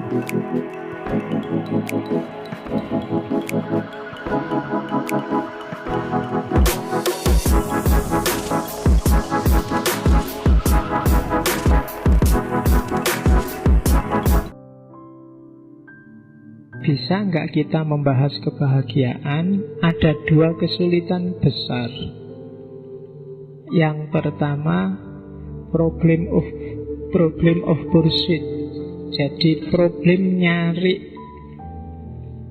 Bisa nggak kita membahas kebahagiaan? Ada dua kesulitan besar. Yang pertama, problem of pursuit. Jadi problem nyari.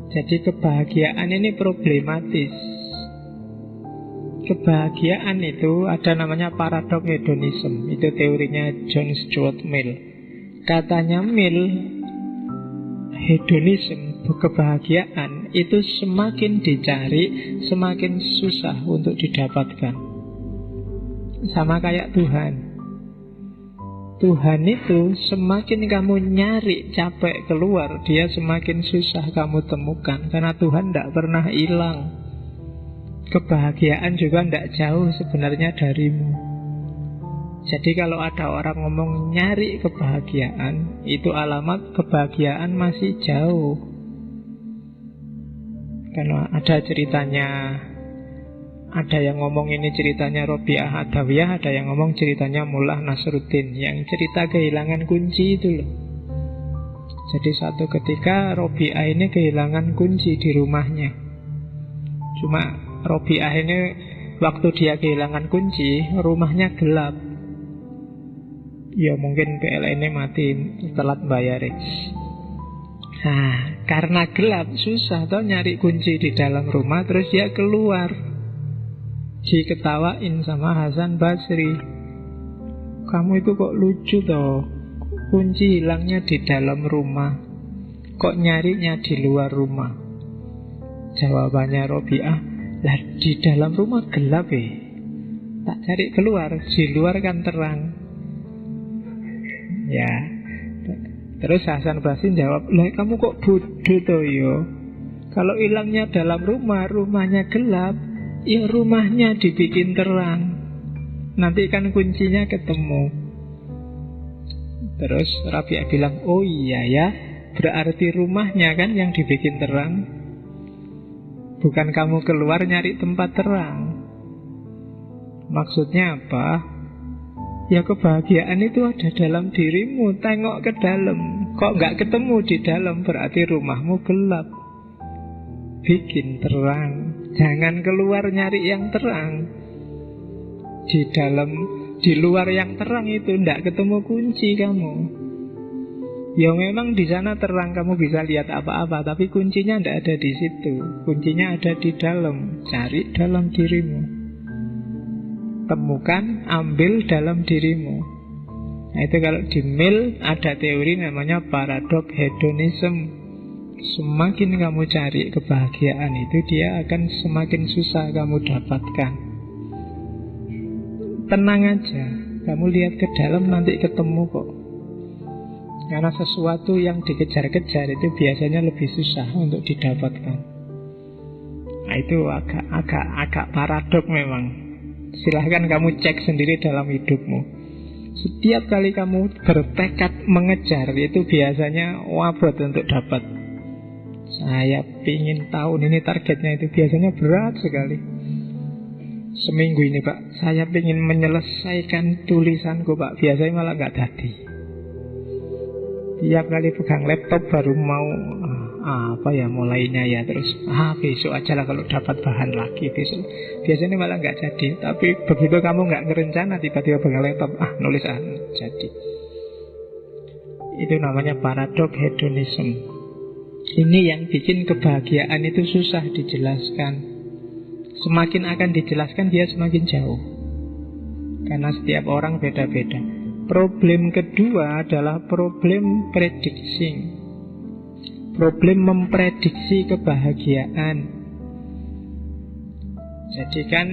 Jadi kebahagiaan ini problematis. Kebahagiaan itu ada namanya paradok hedonism. Itu teorinya John Stuart Mill. Katanya Mill, hedonism, kebahagiaan itu semakin dicari, semakin susah untuk didapatkan. Sama kayak Tuhan. Tuhan itu semakin kamu nyari, capek keluar, dia semakin susah kamu temukan. Karena Tuhan tidak pernah hilang. Kebahagiaan juga tidak jauh sebenarnya darimu. Jadi kalau ada orang ngomong nyari kebahagiaan, itu alamat kebahagiaan masih jauh. Karena ada ceritanya, ada yang ngomong ini ceritanya Robiah Adawiyah, ada yang ngomong ceritanya Mullah Nasruddin, yang cerita kehilangan kunci itu loh. Jadi satu ketika Robiah ini kehilangan kunci di rumahnya. Cuma Robiah ini waktu dia kehilangan kunci, rumahnya gelap. Ya mungkin PLN-nya mati, telat bayar. Nah, karena gelap susah toh nyari kunci di dalam rumah, terus dia keluar. Diketawain sama Hasan Basri. Kamu itu kok lucu toh, kunci hilangnya di dalam rumah, kok nyarinya di luar rumah? Jawabannya Robiah, lah di dalam rumah gelap tak cari keluar, di luar kan terang. Ya, terus Hasan Basri jawab, lah kamu kok bodoh toh yo? Kalau hilangnya dalam rumah, rumahnya gelap, ya rumahnya dibikin terang. Nanti kan kuncinya ketemu. Terus Rabi'ah bilang, oh iya ya, berarti rumahnya kan yang dibikin terang, bukan kamu keluar nyari tempat terang. Maksudnya apa? Ya kebahagiaan itu ada dalam dirimu. Tengok ke dalam, kok nggak ketemu di dalam, berarti rumahmu gelap. Bikin terang. Jangan keluar nyari yang terang. Di dalam, di luar yang terang itu ndak ketemu kunci kamu. Ya memang di sana terang, kamu bisa lihat apa-apa, tapi kuncinya ndak ada di situ. Kuncinya ada di dalam. Cari dalam dirimu. Temukan, ambil dalam dirimu. Nah itu kalau di Mill ada teori namanya paradok hedonism. Semakin kamu cari kebahagiaan itu, dia akan semakin susah kamu dapatkan. Tenang aja, kamu lihat ke dalam nanti ketemu kok. Karena sesuatu yang dikejar-kejar itu biasanya lebih susah untuk didapatkan. Nah itu agak paradok memang. Silahkan kamu cek sendiri dalam hidupmu. Setiap kali kamu bertekad mengejar, itu biasanya wabot untuk dapat. Saya pingin tahun ini targetnya, itu biasanya berat sekali. Seminggu ini Pak, saya pingin menyelesaikan tulisanku Pak, biasanya malah nggak jadi. Tiap kali pegang laptop baru mau mulainya ya, terus besok aja lah kalau dapat bahan lagi besok. Biasanya malah nggak jadi. Tapi begitu kamu nggak ngerencana, tiba-tiba pegang laptop, nulis jadi. Itu namanya paradok hedonism. Ini yang bikin kebahagiaan itu susah dijelaskan. Semakin akan dijelaskan, dia semakin jauh. Karena setiap orang beda-beda. Problem kedua adalah problem predicting. Problem memprediksi kebahagiaan. Jadi kan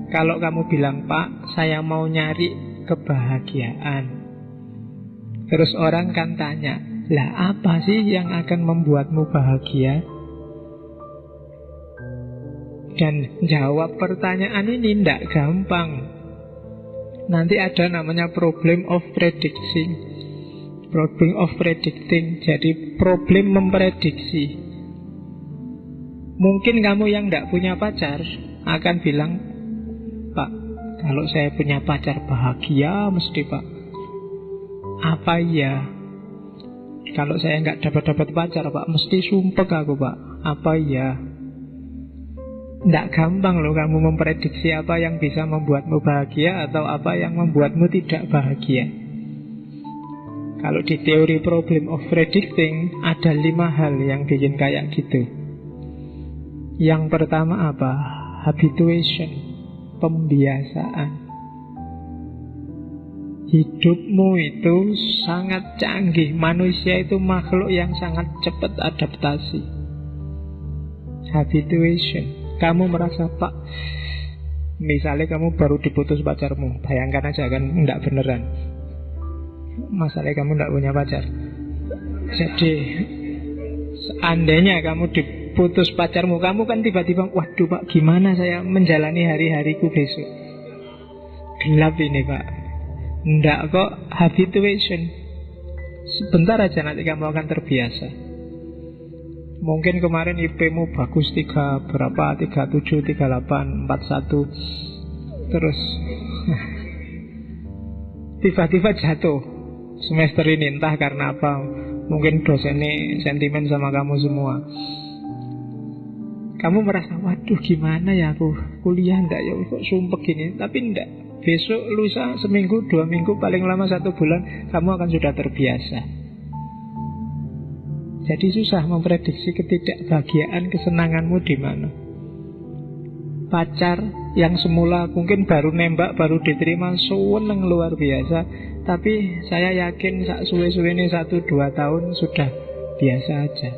kalau kamu bilang, Pak, saya mau nyari kebahagiaan, terus orang kan tanya, lah apa sih yang akan membuatmu bahagia? Dan jawab pertanyaan ini tidak gampang. Nanti ada namanya problem of predicting. Problem of predicting. Jadi problem memprediksi. Mungkin kamu yang tidak punya pacar akan bilang, Pak, kalau saya punya pacar bahagia mesti Pak. Apa iya? Kalau saya nggak dapat pacar Pak, mesti sumpek aku Pak. Apa iya? Tidak gampang loh kamu memprediksi apa yang bisa membuatmu bahagia atau apa yang membuatmu tidak bahagia. Kalau di teori problem of predicting, ada 5 hal yang bikin kayak gitu. Yang pertama apa? Habituation, pembiasaan. Hidupmu itu sangat canggih. Manusia itu makhluk yang sangat cepat adaptasi. Habituation. Kamu merasa, Pak, misalnya kamu baru diputus pacarmu, bayangkan aja kan, enggak beneran. Masalahnya kamu tidak punya pacar. Jadi seandainya kamu diputus pacarmu, kamu kan tiba-tiba, waduh Pak, gimana saya menjalani hari-hariku besok? Gelap ini Pak. Tidak kok, habituation. Sebentar aja nanti kamu akan terbiasa. Mungkin kemarin IP-mu bagus 3 berapa, 37, 38, 41. Terus tiba-tiba jatuh semester ini, entah karena apa. Mungkin dosennya sentimen sama kamu semua. Kamu merasa, waduh gimana ya aku kuliah enggak ya, kok sumpek gini. Tapi enggak, besok, lusa, seminggu, 2 minggu, paling lama 1 bulan, kamu akan sudah terbiasa. Jadi susah memprediksi ketidakbahagiaan, kesenanganmu di mana. Pacar yang semula mungkin baru nembak, baru diterima, seneng luar biasa. Tapi saya yakin sak suwe-suwe ini 1-2 tahun sudah biasa aja.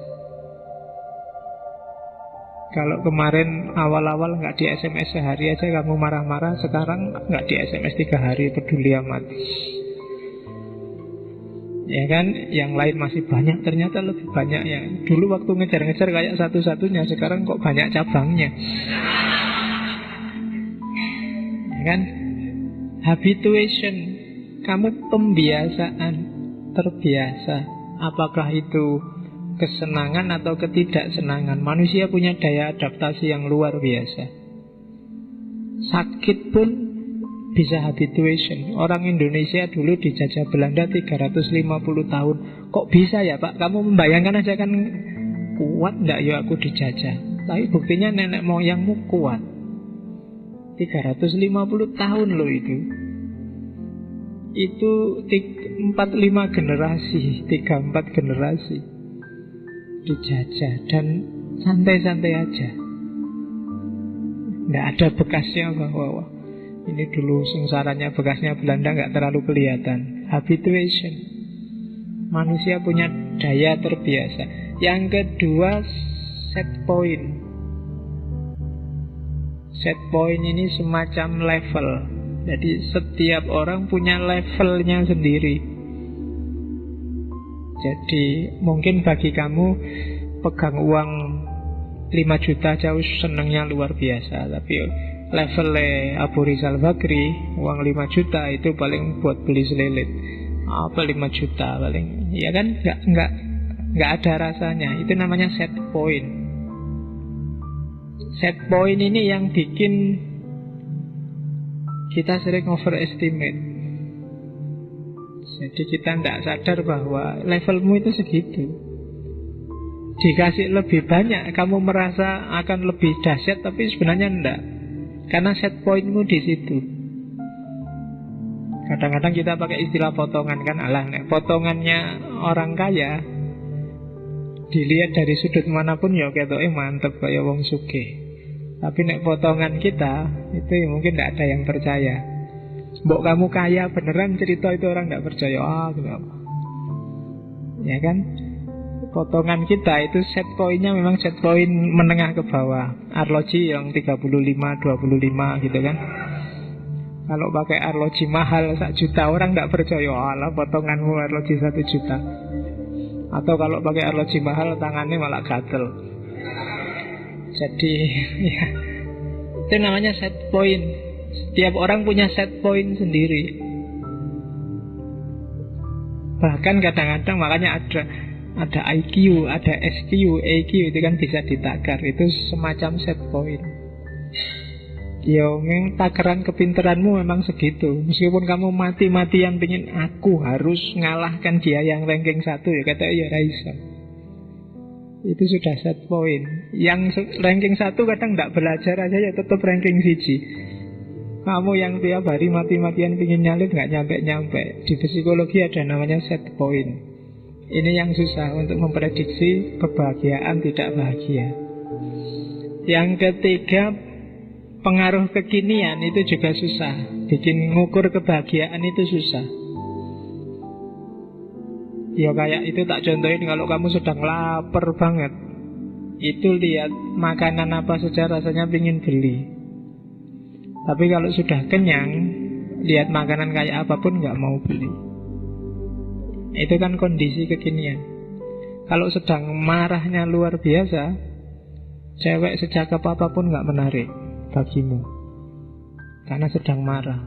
Kalau kemarin awal-awal nggak di SMS sehari aja kamu marah-marah, sekarang nggak di SMS 3 hari peduli amat. Ya kan, yang lain masih banyak, ternyata lebih banyak ya. Dulu waktu ngejar-ngejar kayak satu-satunya, sekarang kok banyak cabangnya. Ya kan? Habituation. Kamu pembiasaan, terbiasa. Apakah itu kesenangan atau ketidaksenangan? Manusia punya daya adaptasi yang luar biasa. Sakit pun bisa habituation. Orang Indonesia dulu dijajah Belanda 350 tahun. Kok bisa ya Pak? Kamu membayangkan aja kan, kuat enggak ya aku dijajah? Tapi buktinya nenek moyangmu kuat. 350 tahun loh itu. Itu 4-5 generasi, 3-4 generasi dijajah dan santai-santai aja. Nggak ada bekasnya bahwa ini dulu sengsaranya bekasnya Belanda nggak terlalu kelihatan. Habituation. Manusia punya daya terbiasa. Yang kedua, set point. Set point ini semacam level. Jadi setiap orang punya levelnya sendiri. Jadi mungkin bagi kamu pegang uang 5 juta jauh senangnya luar biasa. Tapi levelnya Abu Rizal Bakri, uang 5 juta itu paling buat beli selilit. Apa 5 juta paling? Ya kan nggak ada rasanya. Itu namanya set point. Set point ini yang bikin kita sering overestimate. Jadi kita tidak sadar bahwa levelmu itu segitu. Dikasih lebih banyak, kamu merasa akan lebih dahsyat, tapi sebenarnya enggak. Karena set pointmu di situ. Kadang-kadang kita pakai istilah potongan kan, alah, potongannya orang kaya dilihat dari sudut manapun ya ketoke mantep kayak wong sugih. Tapi nek potongan kita itu mungkin tidak ada yang percaya. Mbok kamu kaya beneran cerita itu orang tidak percaya. Kenapa? Ya kan? Potongan kita itu set pointnya memang set point menengah ke bawah. Arloji yang 35, 25 gitu kan. Kalau pakai arloji mahal 1 juta orang tidak percaya. Alah potonganmu arloji 1 juta. Atau kalau pakai arloji mahal tangannya malah gatel. Jadi ya, itu namanya set point. Setiap orang punya set point sendiri. Bahkan kadang-kadang makanya ada IQ, ada SQ, EQ itu kan bisa ditakar. Itu semacam set point. Ya memang takaran kepintaranmu memang segitu. Meskipun kamu mati-matian pengen aku harus ngalahkan dia yang ranking 1, ya kata ya Raisa. Itu sudah set point. Yang ranking 1 kadang tidak belajar aja ya tetap ranking 1. Kamu yang tiap hari mati-matian pengen nyalip nggak nyampe-nyampe. Di psikologi ada namanya set point. Ini yang susah untuk memprediksi kebahagiaan tidak bahagia. Yang ketiga, pengaruh kekinian itu juga susah. Bikin ngukur kebahagiaan itu susah. Ya kayak itu tak contohin, kalau kamu sedang lapar banget, itu lihat makanan apa saja rasanya pengen beli. Tapi kalau sudah kenyang, lihat makanan kayak apapun nggak mau beli. Itu kan kondisi kekinian. Kalau sedang marahnya luar biasa, cewek sejak apapun nggak menarik bagimu, karena sedang marah.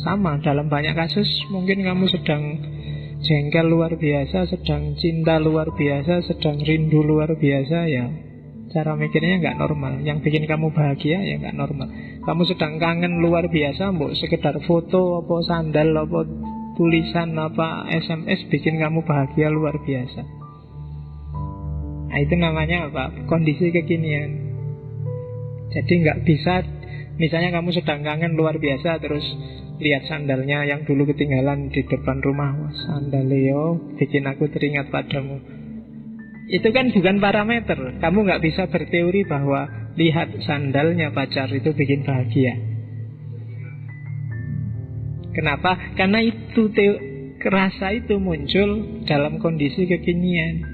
Sama dalam banyak kasus, mungkin kamu sedang jengkel luar biasa, sedang cinta luar biasa, sedang rindu luar biasa, ya cara mikirnya nggak normal. Yang bikin kamu bahagia ya nggak normal. Kamu sedang kangen luar biasa, mbok sekedar foto apa sandal apa tulisan apa SMS bikin kamu bahagia luar biasa. Nah, itu namanya apa? Kondisi kekinian. Jadi nggak bisa, misalnya kamu sedang kangen luar biasa, terus lihat sandalnya yang dulu ketinggalan di depan rumah. Wah, sandal Leo bikin aku teringat padamu. Itu kan bukan parameter. Kamu nggak bisa berteori bahwa lihat sandalnya pacar itu bikin bahagia. Kenapa? Karena itu rasa itu muncul dalam kondisi kekinian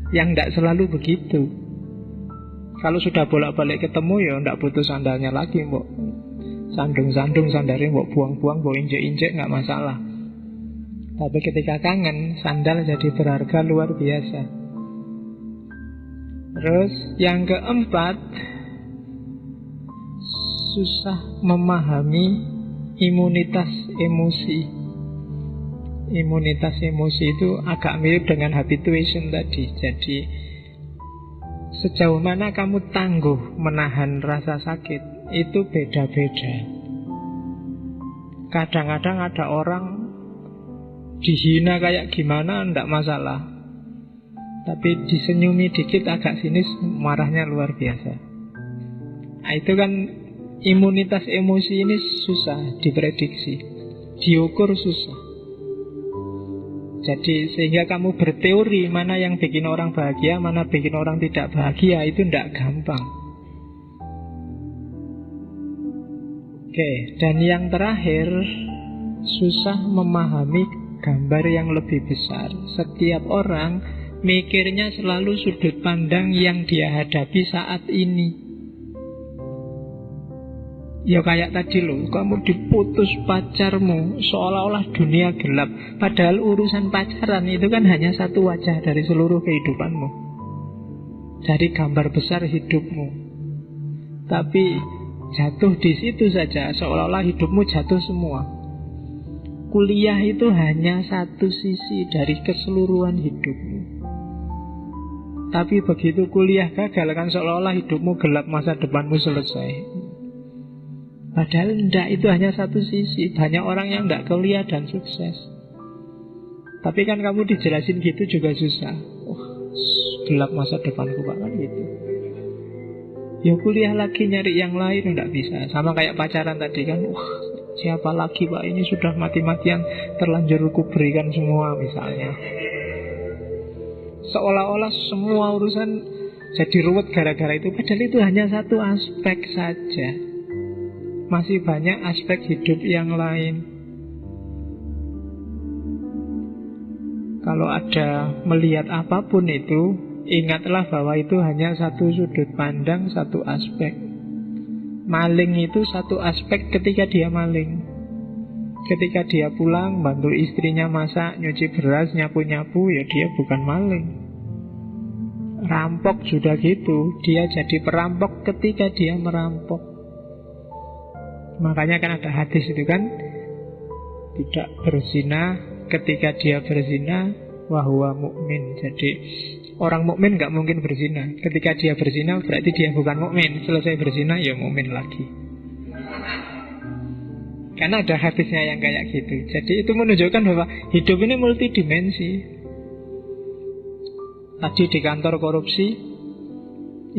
yang tidak selalu begitu. Kalau sudah bolak-balik ketemu ya tidak butuh sandalnya lagi, mbok sandung-sandung sandalnya, mbok buang-buang, mbok injek-injek, nggak masalah. Tapi ketika kangen, sandal jadi berharga luar biasa. Terus yang keempat, susah memahami imunitas emosi. Imunitas emosi itu agak mirip dengan habituation tadi. Jadi sejauh mana kamu tangguh menahan rasa sakit itu beda-beda. Kadang-kadang ada orang dihina kayak gimana tidak masalah, tapi disenyumi dikit agak sinis marahnya luar biasa. Nah, itu kan imunitas emosi ini susah diprediksi, diukur susah. Jadi sehingga kamu berteori mana yang bikin orang bahagia, mana bikin orang tidak bahagia, itu tidak gampang. Oke, dan yang terakhir, susah memahami gambar yang lebih besar. Setiap orang mikirnya selalu sudut pandang yang dia hadapi saat ini. Ya kayak tadi loh, kamu diputus pacarmu, seolah-olah dunia gelap. Padahal urusan pacaran itu kan hanya satu wajah dari seluruh kehidupanmu, dari gambar besar hidupmu. Tapi jatuh di situ saja, seolah-olah hidupmu jatuh semua. Kuliah itu hanya satu sisi dari keseluruhan hidupmu. Tapi begitu kuliah gagal, kan seolah-olah hidupmu gelap, masa depanmu selesai. Padahal tidak, itu hanya satu sisi. Banyak orang yang tidak kuliah dan sukses. Tapi kan kamu dijelasin gitu juga susah. Gelap masa depanku Pak, kan gitu. Ya kuliah lagi nyari yang lain, tidak bisa. Sama kayak pacaran tadi kan. Siapa lagi Pak, ini sudah mati-matian terlanjur ku berikan semua misalnya. Seolah-olah semua urusan jadi ruwet gara-gara itu. Padahal itu hanya satu aspek saja. Masih banyak aspek hidup yang lain. Kalau ada melihat apapun itu, ingatlah bahwa itu hanya satu sudut pandang, satu aspek. Maling itu satu aspek ketika dia maling. Ketika dia pulang, bantu istrinya masak, nyuci beras, nyapu-nyapu, ya dia bukan maling. Rampok juga gitu, dia jadi perampok ketika dia merampok. Makanya kan ada hadis itu kan, tidak berzina ketika dia berzina wahuwa mukmin. Jadi orang mukmin nggak mungkin berzina. Ketika dia berzina berarti dia bukan mukmin. Selesai berzina ya mukmin lagi. Karena ada hadisnya yang kayak gitu. Jadi itu menunjukkan bahwa hidup ini multidimensi. Tadi di kantor korupsi,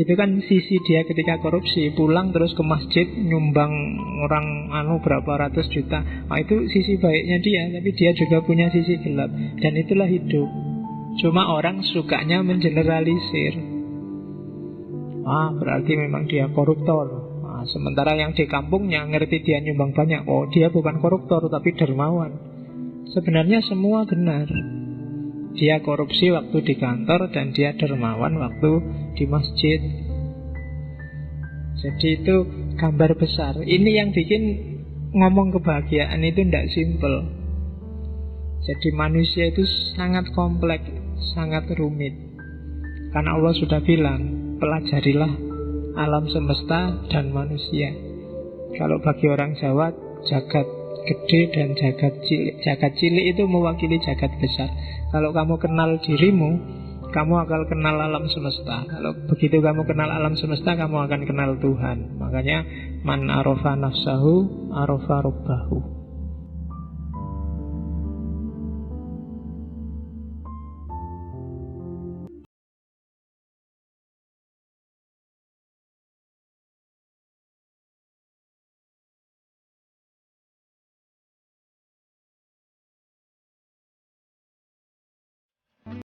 itu kan sisi dia ketika korupsi. Pulang terus ke masjid nyumbang orang berapa ratus juta. Nah, itu sisi baiknya dia. Tapi dia juga punya sisi gelap. Dan itulah hidup. Cuma orang sukanya mengeneralisir. Berarti memang dia koruptor. Sementara yang di kampungnya ngerti dia nyumbang banyak, oh dia bukan koruptor tapi dermawan. Sebenarnya semua benar. Dia korupsi waktu di kantor dan dia dermawan waktu di masjid. Jadi itu gambar besar. Ini yang bikin ngomong kebahagiaan itu tidak simple. Jadi manusia itu sangat kompleks, sangat rumit. Karena Allah sudah bilang, pelajarilah alam semesta dan manusia. Kalau bagi orang Jawa, jagat gede dan jagat cilik. Jagat cilik itu mewakili jagat besar. Kalau kamu kenal dirimu, kamu akan kenal alam semesta. Kalau begitu kamu kenal alam semesta, kamu akan kenal Tuhan. Makanya man arafa nafsahu arafa rabbahu.